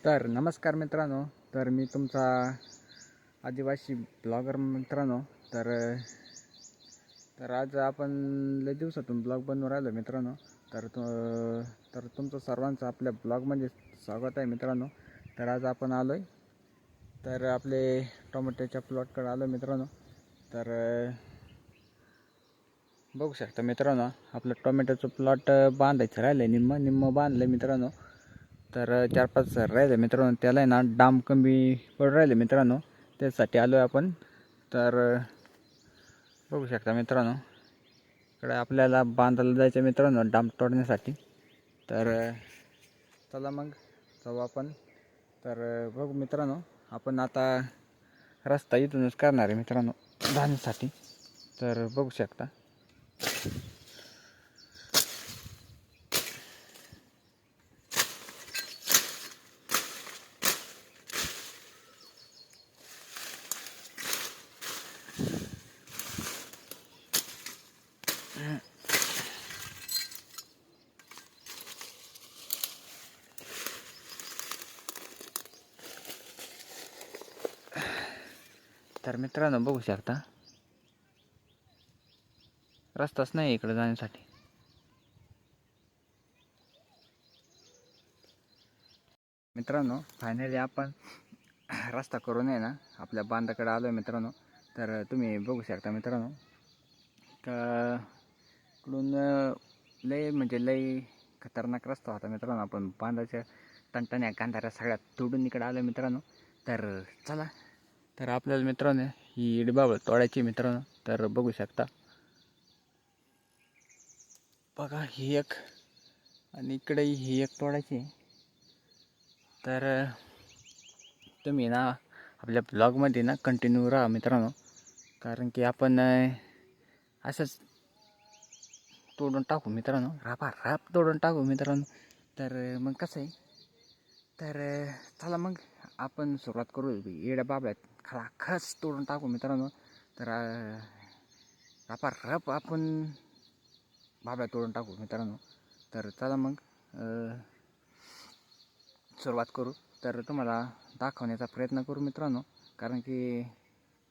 तर नमस्कार मित्रांनो. तर मी तुमचा आदिवासी ब्लॉगर मित्रांनो. तर तर आज आपण लय दिवसातून ब्लॉग बनवून राहिलो मित्रांनो. तर तुमचं सर्वांचं आपल्या ब्लॉगमध्ये स्वागत आहे मित्रांनो. तर आज आपण आलो आहे तर आपले टोमॅटोच्या प्लॉटकडे आलो मित्रांनो. तर बघू शकता मित्रांनो, आपलं टोमॅटोचं प्लॉट बांधायचं राहिलं आहे. निम्म बांधलं मित्रांनो. तर 4-5 राहिले मित्रांनो. त्याला आहे ना डाम कमी पडू राहिले मित्रांनो, त्यासाठी आलो आहे आपण. तर बघू शकता मित्रांनो, इकडे आपल्याला बांधायला जायचं मित्रांनो डाम तोडण्यासाठी. तर चला मग जाऊ आपण. तर बघू मित्रांनो, आपण आता रस्ता इथूनच करणार आहे मित्रांनो जाण्यासाठी. तर बघू शकता. तर मित्रांनो बघू शकता, रस्ताच नाही इकडे जाण्यासाठी. मित्रांनो फायनली आपण रस्ता करून आहे ना आपल्या बांधाकडे आलो आहे मित्रांनो. तर तुम्ही बघू शकता मित्रांनो का इकडून लय म्हणजे लय खतरनाक रस्ता होता मित्रांनो. आपण बांधाच्या टणटण्या गांधाऱ्या सगळ्यात तोडून इकडे आलो मित्रांनो. तर चला, तर आपल्याला मित्रांनो ही इडबाबळ तोडायची मित्रांनो. तर बघू शकता, बघा ही एक आणि इकडे ही एक तोडायची. तर तुम्ही ना आपल्या ब्लॉगमध्ये ना कंटिन्यू राहा मित्रांनो, कारण की आपण असंच तोडून टाकू मित्रांनो, राप तोडून टाकू मित्रांनो. तर मग कसं आहे, तर चला मग आपण सुरुवात करू. येड्या बाबळ्यात खस तोडून टाकू मित्रांनो. तर रप आपण बाबळ्या तोडून टाकू मित्रांनो. तर चला मग सुरुवात करू. तर तुम्हाला दाखवण्याचा प्रयत्न करू मित्रांनो, कारण की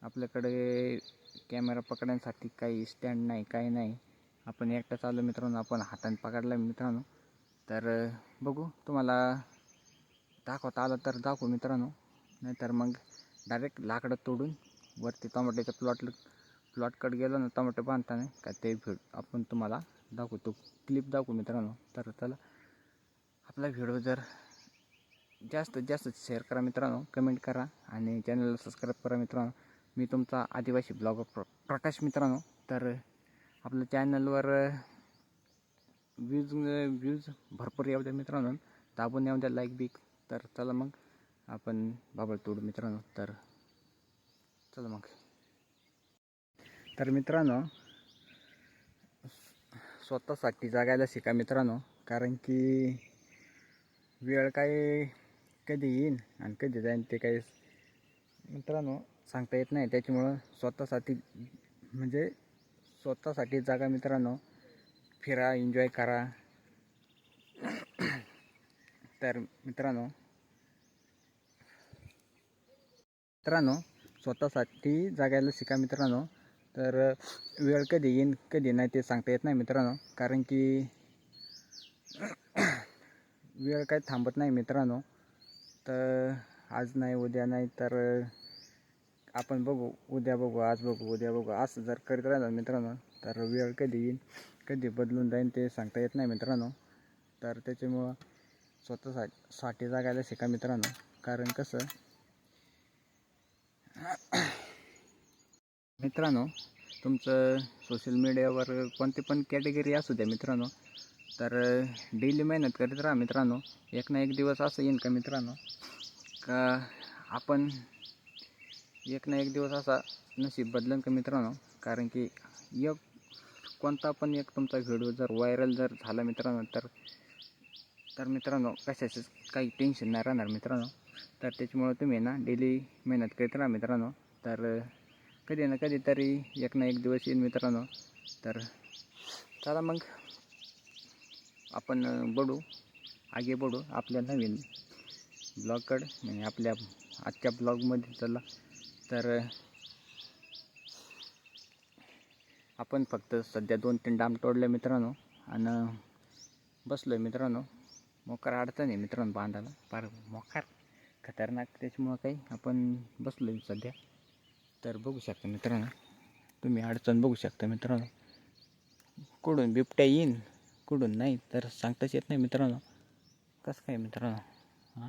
आपल्याकडे कॅमेरा पकडण्यासाठी काही स्टँड नाही, काही नाही. आपण एकटा चालू मित्रांनो, आपण हाताने पकडला मित्रांनो. तर बघू, तुम्हाला दाखवता आलं तर दाखवू मित्रांनो, नाहीतर मग डायरेक्ट लाकडं तोडून वरती टोमॅटोच्या प्लॉटकडे गेलो ना टोमॅटो बांधताना का ते आपण तुम्हाला दाखवतो, क्लिप दाखवू मित्रांनो. तर चला, आपला व्हिडिओ जर जास्तीत जास्त शेअर करा मित्रांनो, कमेंट करा आणि चॅनलला सबस्क्राईब करा मित्रांनो. मी तुमचा आदिवासी ब्लॉगर प्रकाश मित्रांनो. तर आपल्या चॅनलवर व्ह्यूज भरपूर येऊ द्या मित्रांनो, दाबून येऊ द्या लाईक बिक. तर चला मग आपण बाबळ तोडू मित्रांनो. तर चला मग. तर मित्रांनो, स्वतःसाठी जगायला शिका मित्रांनो, कारण की वेळ काय कधी येईन आणि कधी जाईन ते काही मित्रांनो सांगता येत नाही. त्याच्यामुळं स्वतःसाठी जागा मित्रांनो, फिरा, एन्जॉय करा. तर मित्रांनो स्वतःसाठी जगायला शिका मित्रांनो. तर वेळ कधी येईन कधी नाही ते सांगता येत नाही मित्रांनो, कारण की वेळ काही थांबत नाही मित्रांनो. तर आज नाही उद्या नाही, तर आपण बघू, उद्या बघू, आज बघू, उद्या बघू, असं जर करीत राहिलं मित्रांनो, तर वेळ कधी येईल कधी बदलून जाईन ते सांगता येत नाही मित्रांनो. तर त्याच्यामुळं स्वतःसाठी जगायला शिका मित्रांनो, कारण कसं मित्रांनो, तुमचं सोशल मीडियावर कोणती पण कॅटेगरी असू द्या मित्रांनो, तर डेली मेहनत करीत राहा मित्रांनो. एक ना एक दिवस असं येईन का मित्रांनो, का आपण एक ना एक दिवस असा नशीब बदलन का मित्रांनो. कारण की कोणता पण एक तुमचा व्हिडिओ जर व्हायरल जर झाला मित्रांनो, तर मित्रांनो कशाचंच काही टेन्शन नाही राहणार मित्रांनो. तर त्याच्यामुळं तुम्ही ना डेली मेहनत करीत राहा मित्रांनो. तर कधी ना कधीतरी एक ना एक दिवस येईल मित्रांनो. तर चला मग आपण आगे बढू आपल्या नवीन ब्लॉगकडं म्हणजे आपल्या आजच्या ब्लॉगमध्ये चला. तर आपण फक्त सध्या 2-3 डाम तोडले मित्रांनो आणि बसलो आहे मित्रांनो. मोकार अडचण आहे मित्रांनो बांधायला, फार मोकार खतरनाक, त्याच्यामुळं काही आपण बसलो आहे सध्या. तर बघू शकता मित्रांनो, तुम्ही अडचण बघू शकता मित्रांनो. कुठून बिबट्या येईन कुठून नाही तर सांगताच येत नाही मित्रांनो, कसं काय मित्रांनो. हां,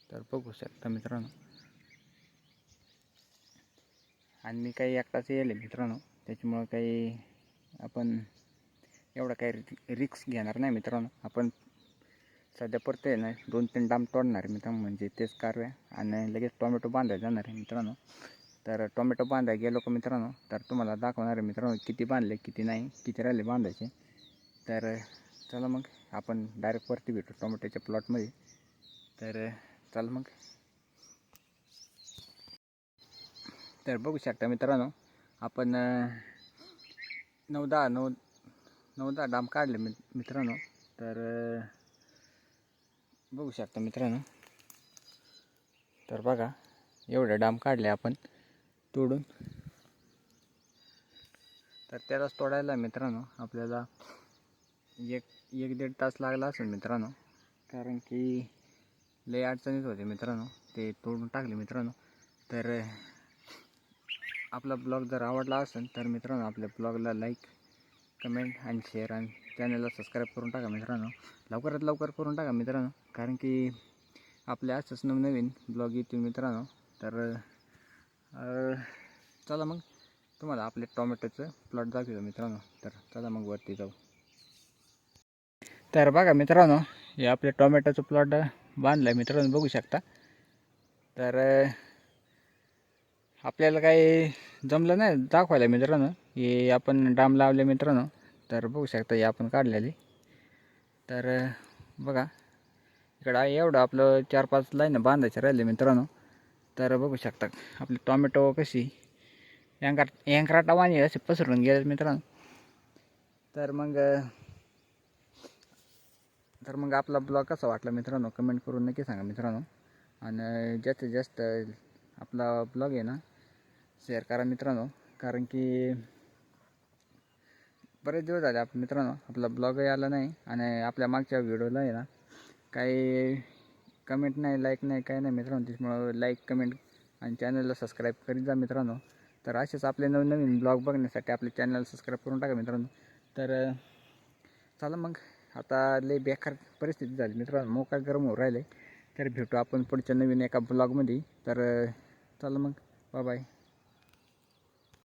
तर बघू शकता मित्रांनो. आणि मी काही एकटाच येईल मित्रांनो, त्याच्यामुळं काही आपण एवढं काही रिक्स घेणार नाही मित्रांनो. आपण सध्या परत आहे ना 2-3 डाम तोडणार आहे मित्रांनो, म्हणजे तेच कार्य. आणि लगेच टोमॅटो बांधायला जाणार आहे मित्रांनो. तर टोमॅटो बांधायला गेलो का मित्रांनो, तर तुम्हाला दाखवणार आहे मित्रांनो किती बांधले किती नाही, किती राहिले बांधायचे. तर चला मग आपण डायरेक्ट वरती भेटू टोमॅटोच्या प्लॉटमध्ये. तर चला मग. तर बघू शकता मित्रांनो, आपण 9-10 डाम काढले मित्रांनो. तर बघू शकता मित्रांनो, तर बघा एवढे डाम काढले आपण तोडून. तर त्यालाच तोडायला मित्रांनो आपल्याला 1-1.5 तास लागला असेल मित्रांनो, कारण की लय अडचणीत होते मित्रांनो, ते तोडून टाकले मित्रांनो. तर आपला ब्लॉग जर आवडला असेल तर मित्रांनो आपल्या ब्लॉगला लाईक, कमेंट आणि शेअर आणि चॅनलला सबस्क्राईब करून टाका मित्रांनो. लवकरात लवकर करून टाका मित्रांनो, कारण की आपल्या असंच नवनवीन ब्लॉग येतील मित्रांनो. तर चला मग तुम्हाला आपले टोमॅटोचं प्लॉट दाखवतो मित्रांनो. तर चला मग वरती जाऊ. तर बघा मित्रांनो, हे आपले टोमॅटोचं प्लॉट बांधलं आहे मित्रांनो, बघू शकता. तर आपल्याला काही जमलं नाही दाखवायला मित्रांनो, हे आपण डाम लावले मित्रांनो. तर बघू शकता हे आपण काढलेले. तर बघा इकडं एवढं आपलं 4-5 लाईन बांधायचे राहिले मित्रांनो. तर बघू शकता आपली टोमॅटो कशी एंकराटावानी असे पसरून गेले मित्रांनो. तर मग आपला ब्लॉग कसा वाटला मित्रांनो कमेंट करून नक्की सांगा मित्रांनो. आणि जास्तीत जास्त आपला ब्लॉग आहे ना शेअर करा मित्रांनो, कारण की बरेच दिवस झाले मित्रांनो आपला ब्लॉगही आला नाही. आणि आपल्या मागच्या व्हिडिओला आहे ना काही कमेंट नाही, लाईक नाही, काही नाही मित्रांनो. त्याच्यामुळं लाईक, कमेंट आणि चॅनलला सबस्क्राईब करीत जा मित्रांनो. तर असेच आपले नवीन ब्लॉग बघण्यासाठी आपले चॅनल सबस्क्राईब करून टाका मित्रांनो. तर चला मग, आता लई बेकार परिस्थिती झाली मित्रांनो, मोकार गरम होऊ राहिले. तर भेटू आपण पुढच्या नवीन एका ब्लॉगमध्ये. तर चला मग, बाय बाय.